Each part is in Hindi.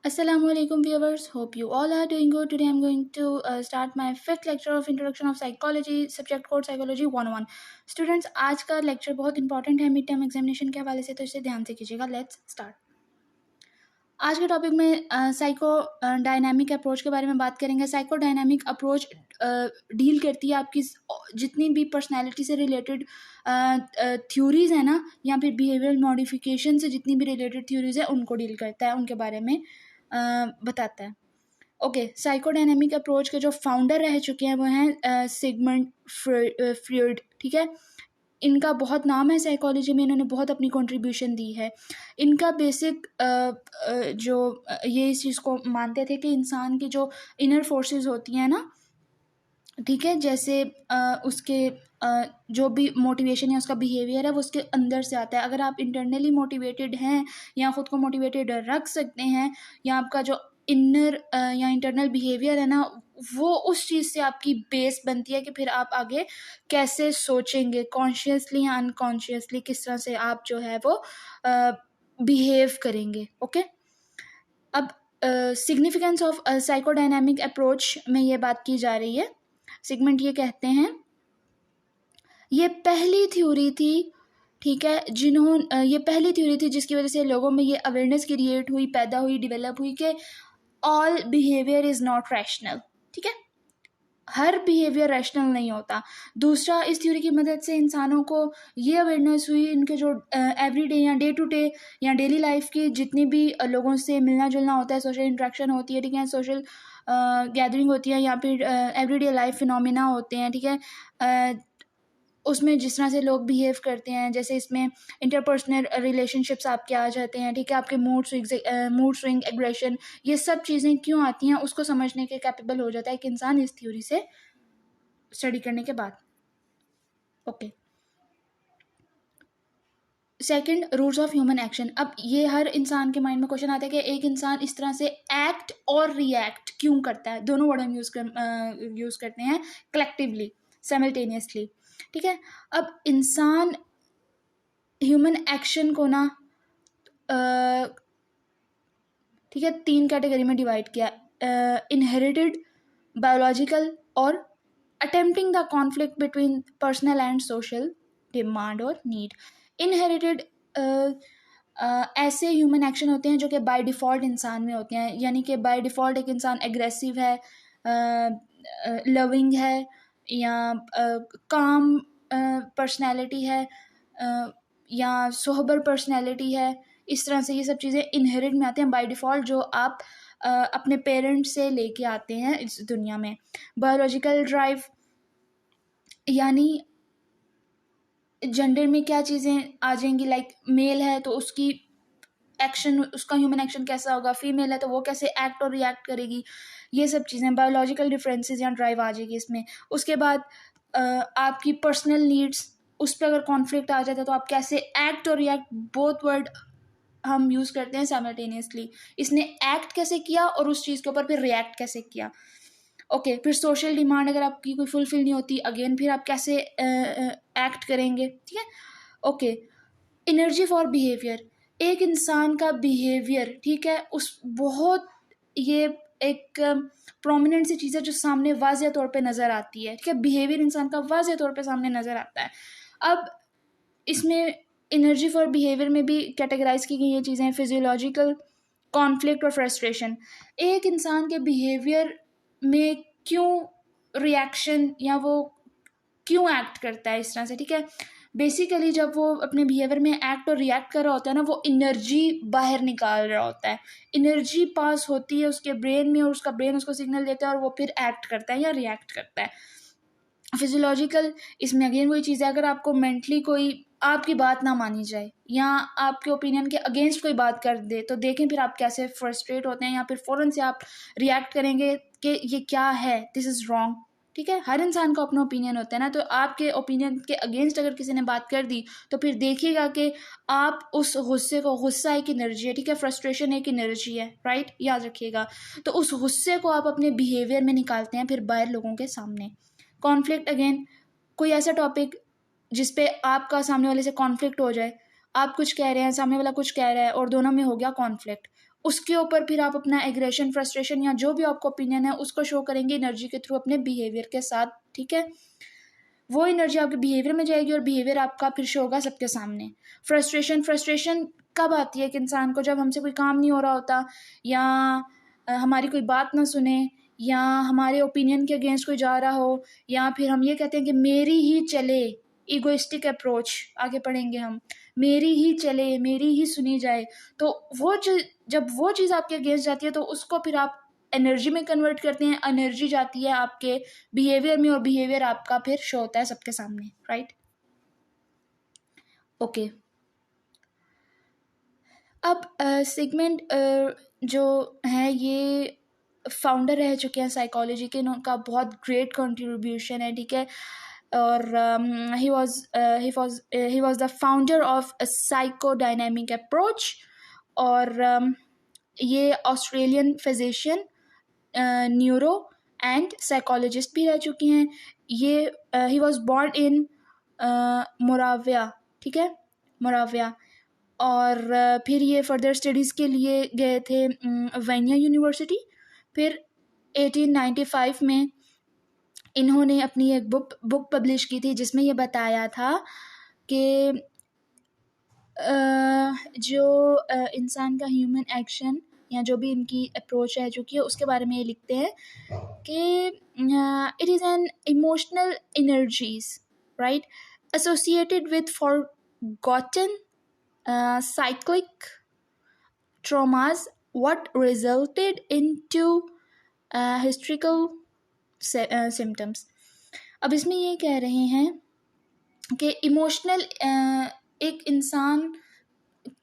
Assalamualaikum viewers, hope you all are doing good. Today I'm going to start my fifth lecture of Introduction of Psychology, subject code Psychology 101. Students, आज का lecture बहुत important है मिड टर्म एग्जामिनेशन के हवाले से, तो इसे ध्यान से कीजिएगा. Let's start. आज के टॉपिक में साइको डायनामिक अप्रोच के बारे में बात करेंगे. साइको डायनामिक अप्रोच डील करती है आपकी जितनी भी पर्सनैलिटी से रिलेटेड थ्योरीज है ना, या फिर बिहेवियरल मॉडिफिकेशन से जितनी भी रिलेटेड थ्योरीज है उनको डील करता है, उनके बारे में बताता है. ओके, साइकोडायनेमिक अप्रोच के जो फाउंडर रह चुके हैं वो हैं सिगमंड फ्रॉइड. ठीक है, इनका बहुत नाम है साइकोलॉजी में, इन्होंने बहुत अपनी कंट्रीब्यूशन दी है. इनका बेसिक जो ये इस चीज़ को मानते थे कि इंसान की जो इनर फोर्सेस होती हैं ना, ठीक है, जैसे उसके जो भी मोटिवेशन या उसका बिहेवियर है वो उसके अंदर से आता है. अगर आप इंटरनली मोटिवेटेड हैं या ख़ुद को मोटिवेटेड रख सकते हैं, या आपका जो इनर या इंटरनल बिहेवियर है ना, वो उस चीज़ से आपकी बेस बनती है कि फिर आप आगे कैसे सोचेंगे, कॉन्शियसली या अनकॉन्शियसली किस तरह से आप जो है वो बिहेव करेंगे. ओके, अब सिग्निफिकेंस ऑफ साइकोडायनामिक अप्रोच में ये बात की जा रही है. सिगमंड ये कहते हैं, ये पहली थ्योरी थी, ठीक है, ये पहली थ्योरी थी जिसकी वजह से लोगों में ये अवेयरनेस क्रिएट हुई, पैदा हुई, डेवलप हुई कि all behaviour is not rational. ठीक है, हर बिहेवियर रैशनल नहीं होता. दूसरा, इस थ्योरी की मदद से इंसानों को ये अवेयरनेस हुई, इनके जो एवरीडे या डे टू डे या डेली लाइफ की जितनी भी लोगों से मिलना जुलना होता है, सोशल इंट्रैक्शन होती है, ठीक है, सोशल गैदरिंग होती है, या फिर एवरीडे लाइफ फिनोमिना होते हैं, ठीक है, उसमें जिस तरह से लोग बिहेव करते हैं, जैसे इसमें इंटरपर्सनल रिलेशनशिप्स आपके आ जाते हैं, ठीक है, आपके मूड स्विंग, एग्रेशन, ये सब चीज़ें क्यों आती हैं उसको समझने के कैपेबल हो जाता है कि इंसान इस थ्योरी से स्टडी करने के बाद. Okay, second, roots of human action. अब ये हर इंसान के माइंड में क्वेश्चन आता है कि एक इंसान इस तरह से एक्ट और रिएक्ट क्यों करता है. दोनों वर्ड हम यूज़ करते हैं कलेक्टिवली, साइमल्टेनियसली. ठीक है, अब इंसान ह्यूमन एक्शन को ना ठीक है 3 कैटेगरी में डिवाइड किया. इनहेरिटेड, बायोलॉजिकल और attempting the conflict between personal and social demand और नीड. इनहेरिटेड ऐसे ह्यूमन एक्शन होते हैं जो कि बाय डिफ़ॉल्ट इंसान में होते हैं, यानी कि बाय डिफ़ॉल्ट एक इंसान एग्रेसिव है, लविंग है, या काम पर्सनैलिटी है, या सोहबर पर्सनैलिटी है. इस तरह से ये सब चीज़ें इनहेरिट में आते हैं बाय डिफ़ॉल्ट, जो आप अपने पेरेंट्स से लेके आते हैं इस दुनिया में. बायोलॉजिकल ड्राइव, यानी जेंडर में क्या चीज़ें आ जाएंगी, लाइक मेल है तो उसकी एक्शन, उसका ह्यूमन एक्शन कैसा होगा, फीमेल है तो वो कैसे एक्ट और रिएक्ट करेगी, ये सब चीज़ें बायोलॉजिकल डिफरेंसेस या ड्राइव आ जाएगी इसमें. उसके बाद आपकी पर्सनल नीड्स, उस पर अगर कॉन्फ्लिक्ट आ जाता है तो आप कैसे एक्ट और रिएक्ट, बोथ वर्ड हम यूज़ करते हैं साइमल्टेनियसली. इसने एक्ट कैसे किया और उस चीज़ के ऊपर फिर रिएक्ट कैसे किया. ओके, फिर सोशल डिमांड अगर आपकी कोई फुलफिल नहीं होती, अगेन फिर आप कैसे एक्ट करेंगे. ठीक है, ओके. एनर्जी फॉर बिहेवियर, एक इंसान का बिहेवियर, ठीक है, उस बहुत ये एक प्रोमिनेंट सी चीज़ है जो सामने वाज़ेह तौर पे नज़र आती है. ठीक है, बिहेवियर इंसान का वाज़ेह तौर पे सामने नज़र आता है. अब इसमें एनर्जी फॉर बिहेवियर में भी कैटेगराइज की गई ये चीज़ें, फिजियोलॉजिकल, कॉन्फ्लिक्ट और फ्रस्ट्रेशन. एक इंसान के बिहेवियर में क्यों रिएक्शन या वो क्यों एक्ट करता है इस तरह से. ठीक है, बेसिकली जब वो अपने बिहेवियर में एक्ट और रिएक्ट कर रहा होता है ना, वो एनर्जी बाहर निकाल रहा होता है, एनर्जी पास होती है उसके ब्रेन में और उसका ब्रेन उसको सिग्नल देता है और वो फिर एक्ट करता है या रिएक्ट करता है. फिजियोलॉजिकल, इसमें अगेन वही चीज़ है, अगर आपको मेंटली कोई आपकी बात ना मानी जाए या आपके ओपिनियन के अगेंस्ट कोई बात कर दे तो देखें फिर आप कैसे फ्रस्ट्रेट होते हैं, या फिर फ़ौरन से आप रिएक्ट करेंगे कि ये क्या है, दिस इज़ रॉन्ग. ठीक है, हर इंसान का अपना ओपिनियन होता है ना, तो आपके ओपिनियन के अगेंस्ट अगर किसी ने बात कर दी तो फिर देखिएगा कि आप उस गुस्से को, गुस्सा एक एनर्जी है, ठीक है, फ्रस्ट्रेशन एक एनर्जी है, राइट, याद रखिएगा. तो उस गुस्से को आप अपने बिहेवियर में निकालते हैं फिर बाहर लोगों के सामने. कॉन्फ्लिक्ट, अगेन कोई ऐसा टॉपिक जिस पे आपका सामने वाले से कॉन्फ्लिक्ट हो जाए, आप कुछ कह रहे हैं, सामने वाला कुछ कह रहा है और दोनों में हो गया कॉन्फ्लिक्ट, उसके ऊपर फिर आप अपना एग्रेशन, फ्रस्ट्रेशन या जो भी आपका ओपिनियन है उसको शो करेंगे एनर्जी के थ्रू अपने बिहेवियर के साथ, ठीक है। वो एनर्जी आपके बिहेवियर में जाएगी और बिहेवियर आपका फिर शो होगा सबके सामने। फ्रस्ट्रेशन कब आती है कि इंसान को, जब हमसे कोई काम नहीं हो रहा होता, या हमारी कोई बात ना सुने, या हमारे ओपिनियन के अगेंस्ट कोई जा रहा हो, या फिर हम ये कहते हैं कि मेरी ही चले, ईगोइस्टिक अप्रोच आगे पढ़ेंगे हम, मेरी ही चले, मेरी ही सुनी जाए। तो वो जब वो चीज़ आपके अगेंस्ट जाती है तो उसको फिर आप एनर्जी में कन्वर्ट करते हैं, एनर्जी जाती है आपके बिहेवियर में और बिहेवियर आपका फिर शो होता है सबके सामने, राइट। ओके, अब सेगमेंट जो है ये फाउंडर रह चुके हैं साइकोलॉजी के, उनका बहुत ग्रेट कंट्रीब्यूशन है, ठीक है। और he was the founder of psychodynamic approach, और ये Australian physician, neuro and psychologist भी रह चुकी हैं। ये he was born in Moravia, ठीक है, मोराविया। और फिर ये फर्दर स्टडीज़ के लिए गए थे वेनिया यूनिवर्सिटी। फिर 1895 में इन्होंने अपनी एक बुक पब्लिश की थी जिसमें ये बताया था कि जो इंसान का ह्यूमन एक्शन या जो भी इनकी अप्रोच है जो कि उसके बारे में ये लिखते हैं कि it is an emotional energies, right, associated with forgotten cyclic traumas what resulted into hysterical symptoms। अब इसमें ये कह रहे हैं कि इमोशनल एक इंसान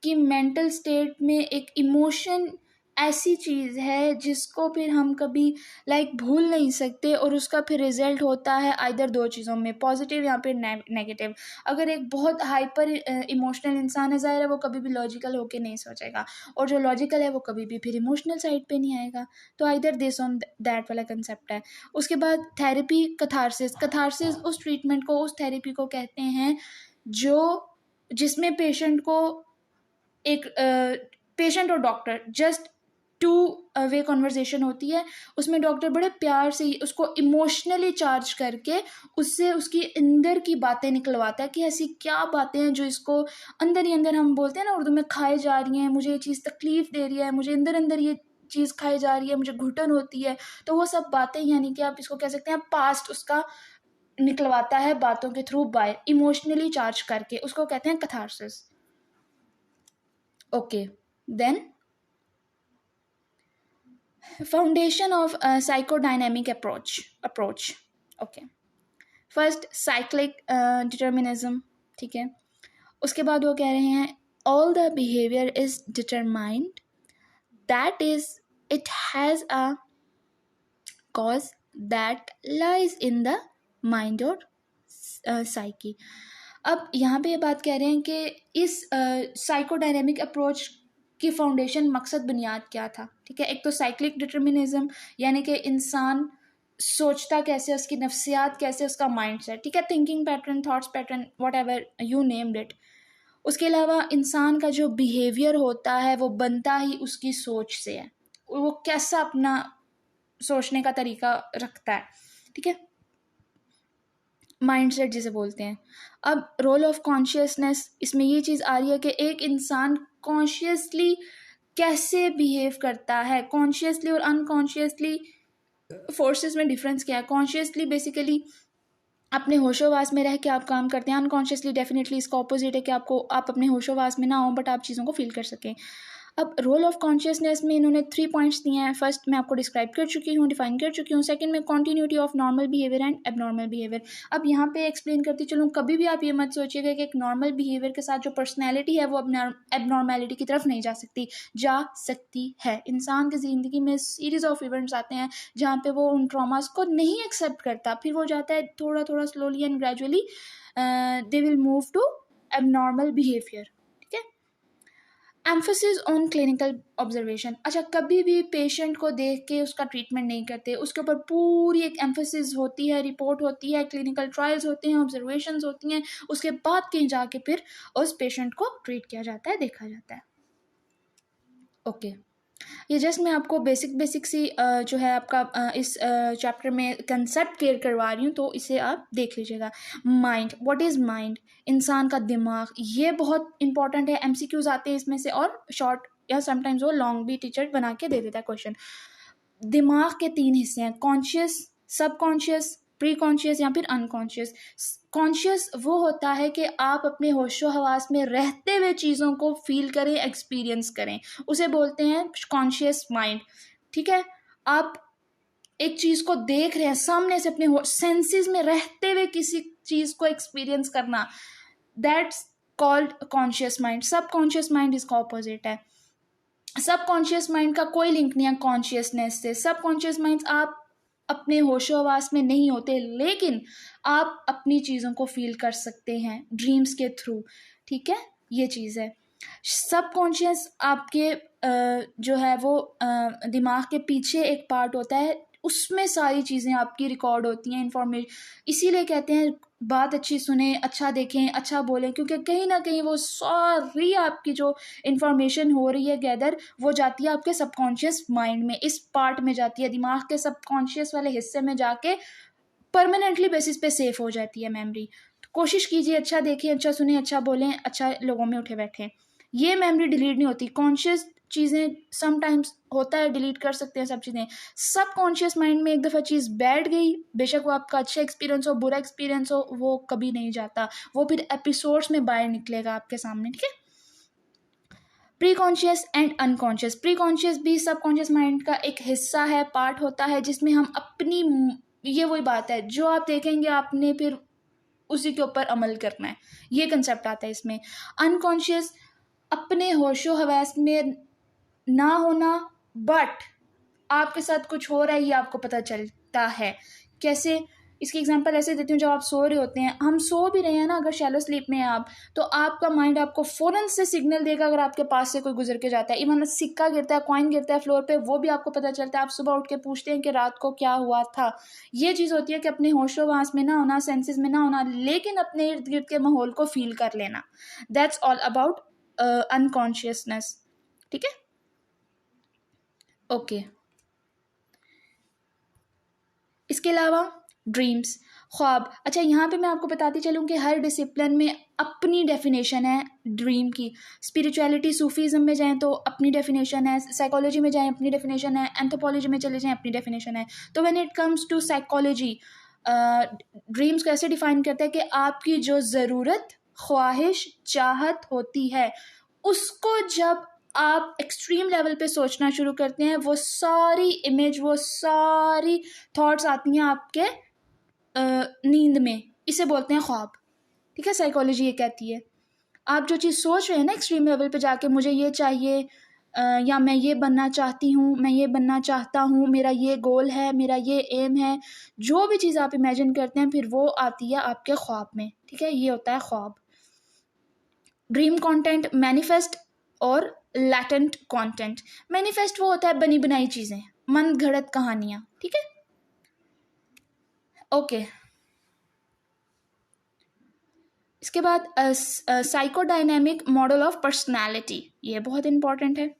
की मेंटल स्टेट में एक इमोशन ऐसी चीज़ है जिसको फिर हम कभी भूल नहीं सकते, और उसका फिर रिजल्ट होता है आइदर दो चीज़ों में, पॉजिटिव या फिर नेगेटिव। अगर एक बहुत हाइपर इमोशनल इंसान है, ज़ाहिर है वो कभी भी लॉजिकल होके नहीं सोचेगा, और जो लॉजिकल है वो कभी भी फिर इमोशनल साइड पे नहीं आएगा। तो आइदर दिस ऑन दैट वाला कंसेप्ट है। उसके बाद थेरेपी, कथारसिस उस ट्रीटमेंट को, उस थेरेपी को कहते हैं जिसमें पेशेंट को एक पेशेंट और doctor just two way conversation होती है। उसमें डॉक्टर बड़े प्यार से उसको इमोशनली चार्ज करके उससे उसकी अंदर की बातें निकलवाता है कि ऐसी क्या बातें हैं जो इसको अंदर ही अंदर, हम बोलते हैं ना उर्दू में, खाए जा रही हैं, मुझे ये चीज़ तकलीफ़ दे रही है, मुझे अंदर अंदर ये चीज़ खाई जा रही है, मुझे घुटन होती है। तो वो सब बातें, यानी कि आप इसको कह सकते हैं पास्ट उसका निकलवाता है बातों के थ्रू, बाय इमोशनली चार्ज करके, उसको कहते हैं catharsis. Okay, then foundation of psychodynamic approach. Okay, first cyclic determinism, ठीक है। उसके बाद वो कह रहे हैं all the behavior is determined, that is it has a cause that lies in the mind or psyche। अब यहाँ पे ये बात कह रहे हैं कि इस साइकोडायनेमिक अप्रोच की फाउंडेशन, मकसद, बुनियाद क्या था, ठीक है। एक तो साइक्लिक डिटर्मिनिज्म, यानी कि इंसान सोचता कैसे, उसकी नफ्सियात कैसे, उसका माइंड सेट, ठीक है, thinking pattern, thoughts pattern, what ever you named it. उसके अलावा इंसान का जो बिहेवियर होता है वो बनता ही उसकी सोच से है, वो कैसा अपना सोचने का तरीका रखता है, ठीक है, माइंडसेट जिसे बोलते हैं। अब रोल ऑफ कॉन्शियसनेस, इसमें ये चीज़ आ रही है कि एक इंसान कॉन्शियसली कैसे बिहेव करता है। कॉन्शियसली और अनकॉन्शियसली फोर्सेस में डिफरेंस क्या है। कॉन्शियसली बेसिकली अपने होशोवास में रह के आप काम करते हैं, अनकॉन्शियसली डेफिनेटली इसका ऑपोजिट है कि आप अपने होशोवास में ना हो बट आप चीज़ों को फील कर सकें। अब रोल ऑफ कॉन्शियसनेस में इन्होंने 3 पॉइंट्स दिए हैं। फर्स्ट मैं आपको डिस्क्राइब कर चुकी हूँ, डिफाइन कर चुकी हूँ। सेकंड में continuity of normal behaviour and abnormal behaviour. अब यहाँ पे एक्सप्लेन करती चलूँ, कभी भी आप ये मत सोचिएगा कि एक नॉर्मल बिहेवियर के साथ जो पर्सनैलिटी है वो एबनॉर्मैलिटी की तरफ नहीं जा सकती है। इंसान की ज़िंदगी में सीरीज़ ऑफ इवेंट्स आते हैं जहाँ पे वो उन ट्रॉमास को नहीं एक्सेप्ट करता, फिर वो जाता है थोड़ा थोड़ा slowly and gradually they will move to abnormal behaviour, ठीक है। Emphasis on clinical observation. अच्छा, कभी भी पेशेंट को देख के उसका ट्रीटमेंट नहीं करते, उसके ऊपर पूरी एक एम्फोसिस होती है, रिपोर्ट होती है, क्लिनिकल ट्रायल्स होते हैं, ऑब्जर्वेशंस होती हैं, उसके बाद कहीं जाके फिर उस पेशेंट को ट्रीट किया जाता है, देखा जाता है। ओके, ये जस्ट मैं आपको बेसिक सी जो है आपका इस चैप्टर में कंसेप्ट क्लियर करवा रही हूँ, तो इसे आप देख लीजिएगा। Mind, what is mind? इंसान का दिमाग, ये बहुत इंपॉर्टेंट है। एमसीक्यूज आते हैं इसमें से, और शॉर्ट या समटाइम्स वो लॉन्ग भी टीचर बना के दे देता है क्वेश्चन। दिमाग के 3 हिस्से हैं, कॉन्शियस, सब कॉन्शियस, प्री कॉन्शियस या फिर अनकॉन्शियस। कॉन्शियस वो होता है कि आप अपने होशो हवास में रहते हुए चीज़ों को फील करें, एक्सपीरियंस करें, उसे बोलते हैं कॉन्शियस माइंड। ठीक है, आप एक चीज़ को देख रहे हैं सामने से, अपने सेंसेस में रहते हुए किसी चीज़ को एक्सपीरियंस करना, दैट्स कॉल्ड कॉन्शियस माइंड। सब कॉन्शियस माइंड इसका ऑपोजिट है। सब कॉन्शियस माइंड का कोई लिंक नहीं है कॉन्शियसनेस से। सब कॉन्शियस माइंड आप अपने होशो हवास में नहीं होते, लेकिन आप अपनी चीज़ों को फील कर सकते हैं ड्रीम्स के थ्रू। ठीक है, ये चीज़ है। सब कॉन्शियस आपके जो है वो दिमाग के पीछे एक पार्ट होता है, उसमें सारी चीज़ें आपकी रिकॉर्ड होती हैं, इंफॉर्मेशन। इसीलिए कहते हैं बात अच्छी सुने, अच्छा देखें, अच्छा बोलें, क्योंकि कहीं ना कहीं वो सारी आपकी जो इंफॉर्मेशन हो रही है गैदर, वो जाती है आपके सबकॉन्शियस माइंड में, इस पार्ट में जाती है, दिमाग के सबकॉन्शियस वाले हिस्से में जाके परमानेंटली बेसिस पे सेफ हो जाती है मेमोरी। तो कोशिश कीजिए अच्छा देखें, अच्छा सुने, अच्छा बोलें, अच्छा लोगों में उठे बैठें। ये मेमोरी डिलीट नहीं होती। कॉन्शियस चीज़ें समटाइम्स होता है डिलीट कर सकते हैं सब चीज़ें। सब कॉन्शियस माइंड में एक दफ़ा चीज़ बैठ गई, बेशक वो आपका अच्छा एक्सपीरियंस हो, बुरा एक्सपीरियंस हो, वो कभी नहीं जाता, वो फिर एपिसोड्स में बाहर निकलेगा आपके सामने। ठीक है, pre conscious and unconscious. Pre conscious भी सब कॉन्शियस माइंड का एक हिस्सा है, पार्ट होता है, जिसमें हम अपनी, ये वही बात है, जो आप देखेंगे आपने फिर उसी के ऊपर अमल करना है, ये कंसेप्ट आता है इसमें। अनकॉन्शियस अपने होशो हवास में ना होना, बट आपके साथ कुछ हो रहा है ये आपको पता चलता है। कैसे? इसकी एग्जांपल ऐसे देती हूँ, जब आप सो रहे होते हैं, हम सो भी रहे हैं ना, अगर शैलो स्लीप में हैं आप, तो आपका माइंड आपको फ़ौरन से सिग्नल देगा अगर आपके पास से कोई गुजर के जाता है। इवन सिक्का गिरता है, कॉइन गिरता है फ्लोर पे, वो भी आपको पता चलता है। आप सुबह उठ के पूछते हैं कि रात को क्या हुआ था। ये चीज़ होती है कि अपने होशो हवास में ना होना, सेंसेस में ना होना, लेकिन अपने इर्द गिर्द के माहौल को फील कर लेना। That's all about unconsciousness. ठीक है, ओके। इसके अलावा ड्रीम्स, ख्वाब। अच्छा, यहाँ पे मैं आपको बताती चलूँ कि हर डिसिप्लिन में अपनी डेफिनेशन है ड्रीम की। स्पिरिचुअलिटी, सूफीज़म में जाएं तो अपनी डेफिनेशन है, साइकोलॉजी में जाएं अपनी डेफिनेशन है, एंथ्रोपोलॉजी में चले जाएं अपनी डेफिनेशन है। तो when it comes to psychology, dreams को ऐसे डिफाइन करते हैं कि आपकी जो ज़रूरत, ख्वाहिश, चाहत होती है, उसको जब आप एक्सट्रीम लेवल पे सोचना शुरू करते हैं, वो सारी इमेज, वो सारी थॉट्स आती हैं आपके नींद में, इसे बोलते हैं ख्वाब। ठीक है, साइकोलॉजी ये कहती है आप जो चीज़ सोच रहे हैं ना एक्सट्रीम लेवल पे जाके, मुझे ये चाहिए, या मैं ये बनना चाहती हूँ, मैं ये बनना चाहता हूँ, मेरा ये गोल है, मेरा ये एम है, जो भी चीज़ आप इमेजिन करते हैं, फिर वो आती है आपके ख्वाब में। ठीक है, ये होता है ख्वाब। ड्रीम कंटेंट, मैनिफेस्ट और लैटेंट कंटेंट। मैनिफेस्ट वो होता है बनी बनाई चीज़ें, मन घड़त कहानियाँ। ठीक है, ओके। इसके बाद साइकोडायनेमिक मॉडल ऑफ पर्सनालिटी, ये बहुत इंपॉर्टेंट है।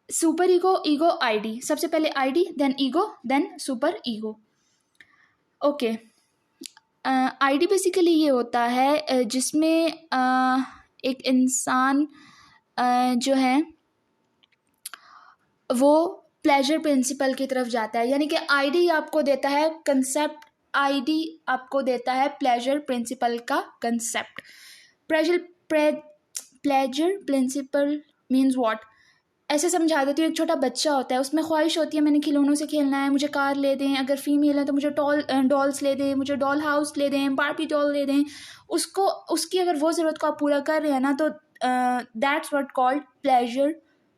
Super ego, ego, ID. सबसे पहले ID, then ego, then super ego. Okay, ID basically ये होता है जिसमें एक इंसान जो है वो प्लेजर प्रिंसिपल की तरफ जाता है, यानी कि आईडी आपको देता है कंसेप्ट, आईडी आपको देता है प्लेजर प्रिंसिपल का concept. Pleasure principle means what, ऐसे समझा देती हूँ। एक छोटा बच्चा होता है, उसमें ख्वाहिश होती है मैंने खिलौनों से खेलना है, मुझे कार ले दें, अगर फीमेल है तो मुझे डॉल्स ले दें, मुझे डॉल हाउस ले दें, बार्बी डॉल ले दें। उसको, उसकी अगर वो ज़रूरत को आप पूरा कर रहे हैं ना, तो that's what called pleasure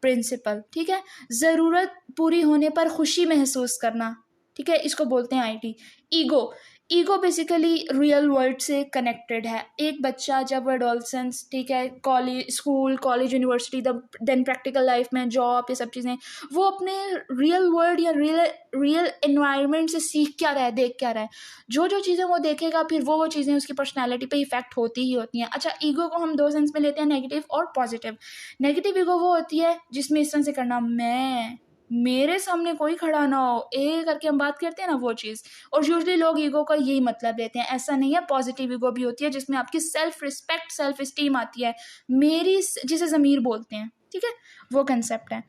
principal. ठीक है, ज़रूरत पूरी होने पर खुशी महसूस करना। ठीक है, इसको बोलते हैं ID. Ego, ego basically real world से कनेक्टेड है। एक बच्चा जब एडोलसेंस, ठीक है, college, school, college, university, then practical life में जॉब, ये सब चीज़ें, वो अपने रियल वर्ल्ड या रियल एनवायरनमेंट से सीख क्या रहा है, देख क्या रहा है। जो जो चीज़ें वो देखेगा फिर वो चीज़ें उसकी पर्सनैलिटी पे इफेक्ट होती ही होती हैं। अच्छा, ईगो को हम दो सेंस में लेते हैं, नेगेटिव और पॉजिटिव। नेगेटिव ईगो वो होती है जिसमें इस तरह से करना, मैं, मेरे सामने कोई खड़ा ना हो, ए करके हम बात करते हैं ना, वो चीज़। और यूजली लोग ईगो का यही मतलब लेते हैं, ऐसा नहीं है। पॉजिटिव ईगो भी होती है जिसमें आपकी सेल्फ रिस्पेक्ट, सेल्फ इस्टीम आती है, मेरी, जिसे ज़मीर बोलते हैं, ठीक है, वो कंसेप्ट है।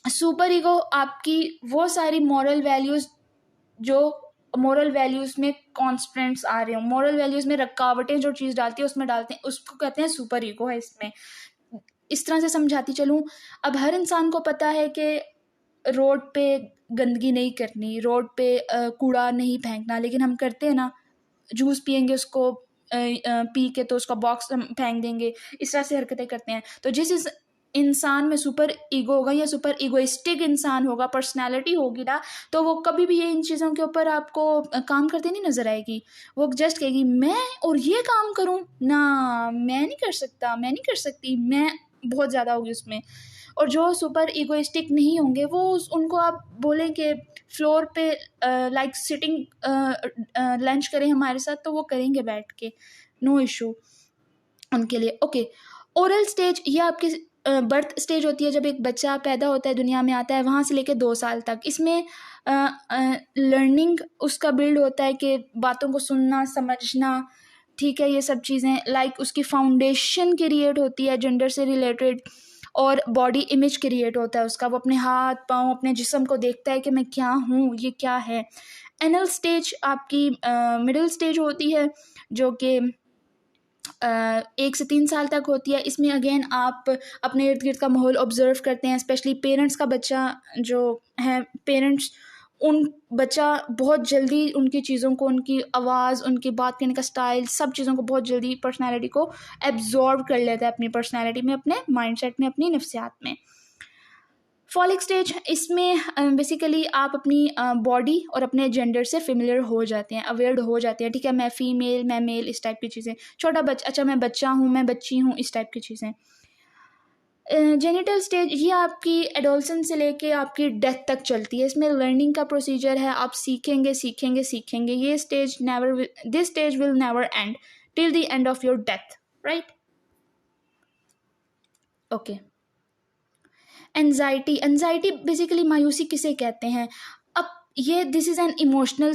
सुपर ईगो आपकी वो सारी मॉरल वैल्यूज़, जो मॉरल वैल्यूज़ में कॉन्स्टेंट्स आ रहे हो, मॉरल वैल्यूज़ में रुकावटें जो चीज़ डालती है उसमें डालते हैं, उसको कहते हैं सुपर ईगो है इसमें। इस तरह से समझाती चलूँ, अब हर इंसान को पता है कि रोड पे गंदगी नहीं करनी, रोड पे कूड़ा नहीं फेंकना, लेकिन हम करते हैं ना। जूस पियेंगे, उसको पी के तो उसका बॉक्स हम फेंक देंगे, इस तरह से हरकतें करते हैं। तो जिस इंसान में सुपर ईगो होगा या सुपर ईगोइस्टिक इंसान होगा, पर्सनैलिटी होगी ना, तो वो कभी भी ये इन चीज़ों के ऊपर आपको काम करते नहीं नज़र आएगी। वो जस्ट कहेगी मैं और ये काम करूँ ना, मैं नहीं कर सकता, मैं नहीं कर सकती, मैं बहुत ज़्यादा होगी उसमें। और जो सुपर ईगोइस्टिक नहीं होंगे वो उनको आप बोलें कि फ्लोर पे लाइक सिटिंग लंच करें हमारे साथ, तो वो करेंगे बैठ के, नो इशू उनके लिए। ओके, ओरल स्टेज, ये आपकी बर्थ स्टेज होती है, जब एक बच्चा पैदा होता है, दुनिया में आता है, वहाँ से लेकर 2 साल तक। इसमें लर्निंग उसका बिल्ड होता है कि बातों को सुनना, समझना, ठीक है, ये सब चीज़ें, लाइक उसकी फाउंडेशन क्रिएट होती है जेंडर से रिलेटेड, और बॉडी इमेज क्रिएट होता है उसका। वो अपने हाथ पाँव, अपने जिस्म को देखता है कि मैं क्या हूँ, ये क्या है। एनल स्टेज आपकी मिडिल स्टेज होती है, जो कि 1 से 3 साल तक होती है। इसमें अगेन आप अपने इर्द गिर्द का माहौल ऑब्जर्व करते हैं, स्पेशली पेरेंट्स का बच्चा जो है, पेरेंट्स उन बच्चा बहुत जल्दी उनकी चीज़ों को, उनकी आवाज़, उनकी बात करने का स्टाइल, सब चीज़ों को बहुत जल्दी पर्सनैलिटी को एब्जॉर्ब कर लेता है अपनी पर्सनैलिटी में, अपने माइंडसेट में, अपनी नफ्सियात में। फॉलिक स्टेज, इसमें बेसिकली आप अपनी बॉडी और अपने जेंडर से फेमिलियर हो जाते हैं, अवेयर हो जाते हैं, ठीक है, मैं फीमेल, मैं मेल, इस टाइप की चीज़ें। छोटा बच्चा, अच्छा मैं बच्चा हूँ, मैं बच्ची हूँ, इस टाइप की चीज़ें। जेनिटल स्टेज, ये आपकी एडोलसेंस से लेके आपकी डेथ तक चलती है। इसमें लर्निंग का प्रोसीजर है, आप सीखेंगे सीखेंगे सीखेंगे। ये stage this stage will never and till the end of your death, right. Okay, anxiety, anxiety basically मायूसी किसे कहते हैं। अब ये this is an emotional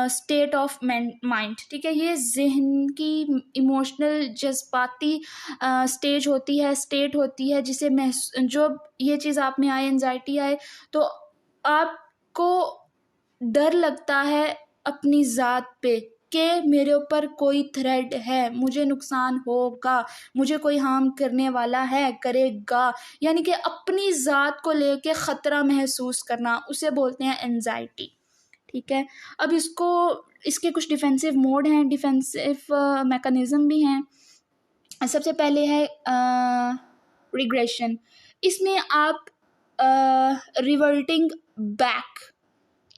state of mind, ठीक है, ये जहन की इमोशनल जज्बाती स्टेज होती है, स्टेट होती है, जिसे जो ये चीज़ आप में आए, एंजाइटी आए, तो आपको डर लगता है अपनी ज़ात पे कि मेरे ऊपर कोई थ्रेट है, मुझे नुकसान होगा, मुझे कोई हार्म करने वाला है, करेगा, यानी कि अपनी ज़ात को लेके ख़तरा महसूस करना, उसे बोलते हैं एंजाइटी, ठीक है। अब इसके कुछ डिफेंसिव मोड हैं, डिफेंसिव मैकेनिज़्म भी हैं। सबसे पहले है रिग्रेशन। इसमें आप reverting back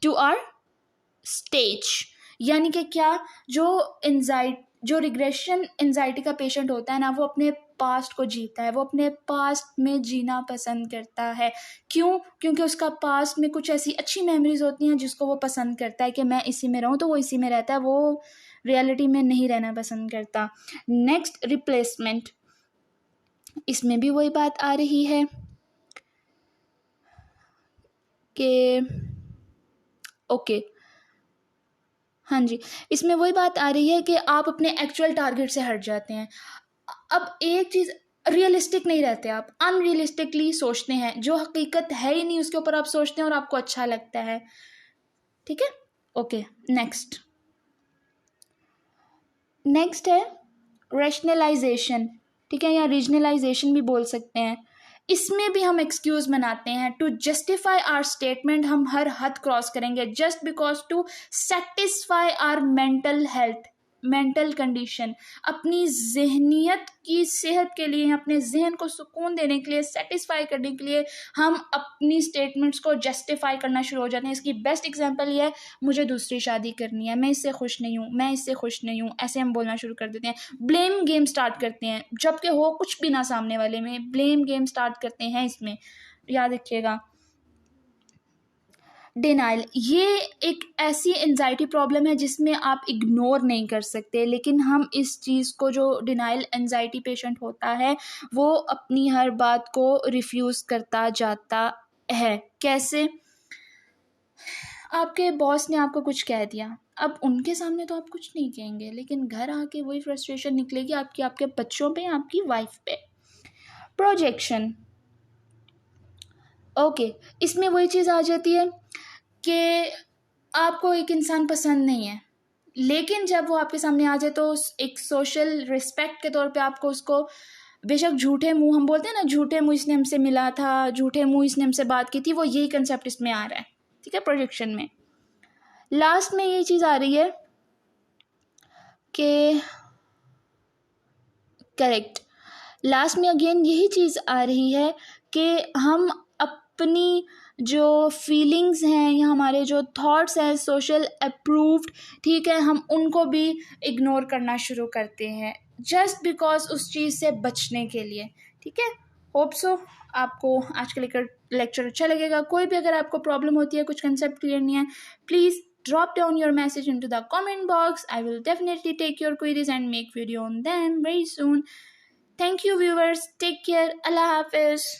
to our stage, यानी कि क्या, जो रिग्रेशन एंजाइटी का पेशेंट होता है ना, वो अपने पास्ट को जीता है, वो अपने पास्ट में जीना पसंद करता है। क्यों? क्योंकि उसका पास्ट में कुछ ऐसी अच्छी मेमोरीज होती हैं जिसको वो पसंद करता है कि मैं इसी में रहूं, तो वो इसी में रहता है, वो रियलिटी में नहीं रहना पसंद करता। नेक्स्ट, रिप्लेसमेंट, इसमें भी वही बात आ रही है कि ओके, हाँ जी, इसमें वही बात आ रही है कि आप अपने एक्चुअल टारगेट से हट जाते हैं। अब एक चीज़, रियलिस्टिक नहीं रहते आप, अनरियलिस्टिकली सोचते हैं, जो हकीकत है ही नहीं उसके ऊपर आप सोचते हैं और आपको अच्छा लगता है, ठीक है। ओके, नेक्स्ट है रैशनलाइजेशन, ठीक है, या रीजनलाइजेशन भी बोल सकते हैं। इसमें भी हम एक्सक्यूज बनाते हैं टू जस्टिफाई आवर स्टेटमेंट। हम हर हद क्रॉस करेंगे just because to satisfy our mental health, mental condition, अपनी जहनियत की सेहत के लिए, अपने जहन को सुकून देने के लिए, सेटिस्फाई करने के लिए हम अपनी स्टेटमेंट्स को जस्टिफाई करना शुरू हो जाते हैं। इसकी बेस्ट एग्जांपल ये है, मुझे दूसरी शादी करनी है, मैं इससे खुश नहीं हूँ, मैं इससे खुश नहीं हूँ, ऐसे हम बोलना शुरू कर देते हैं। ब्लेम गेम स्टार्ट करते हैं, जबकि हो कुछ भी ना सामने वाले में, ब्लेम गेम स्टार्ट करते हैं। इसमें याद रखिएगा। डिनाइल, ये एक ऐसी एंजाइटी प्रॉब्लम है जिसमें आप इग्नोर नहीं कर सकते, लेकिन हम इस चीज़ को, जो डिनाइल एंजाइटी पेशेंट होता है, वो अपनी हर बात को रिफ्यूज़ करता जाता है। कैसे? आपके बॉस ने आपको कुछ कह दिया, अब उनके सामने तो आप कुछ नहीं कहेंगे, लेकिन घर आके वही फ्रस्ट्रेशन निकलेगी आपके बच्चों पे, आपकी वाइफ पे। प्रोजेक्शन, ओके, इसमें वही चीज़ आ जाती है कि आपको एक इंसान पसंद नहीं है, लेकिन जब वो आपके सामने आ जाए तो एक सोशल रिस्पेक्ट के तौर पे आपको उसको, बेशक झूठे मुंह, हम बोलते हैं ना, झूठे मुंह इसने हमसे मिला था, झूठे मुंह इसने हमसे बात की थी, वो यही कंसेप्ट इसमें आ रहा है। ठीक है, प्रोजेक्शन में लास्ट में ये चीज़ आ रही है कि, करेक्ट, लास्ट में अगेन यही चीज़ आ रही है कि हम अपनी जो फीलिंग्स हैं या हमारे जो थॉट्स हैं सोशल अप्रूव्ड, ठीक है, हम उनको भी इग्नोर करना शुरू करते हैं जस्ट बिकॉज उस चीज़ से बचने के लिए। ठीक है, होप सो आपको आज का लेक्चर अच्छा लगेगा। कोई भी अगर आपको प्रॉब्लम होती है, कुछ कंसेप्ट क्लियर नहीं है, please drop down your message into the comment box. I will definitely take your queries and make video on them very soon. Thank you viewers. Take care. Allah Hafiz.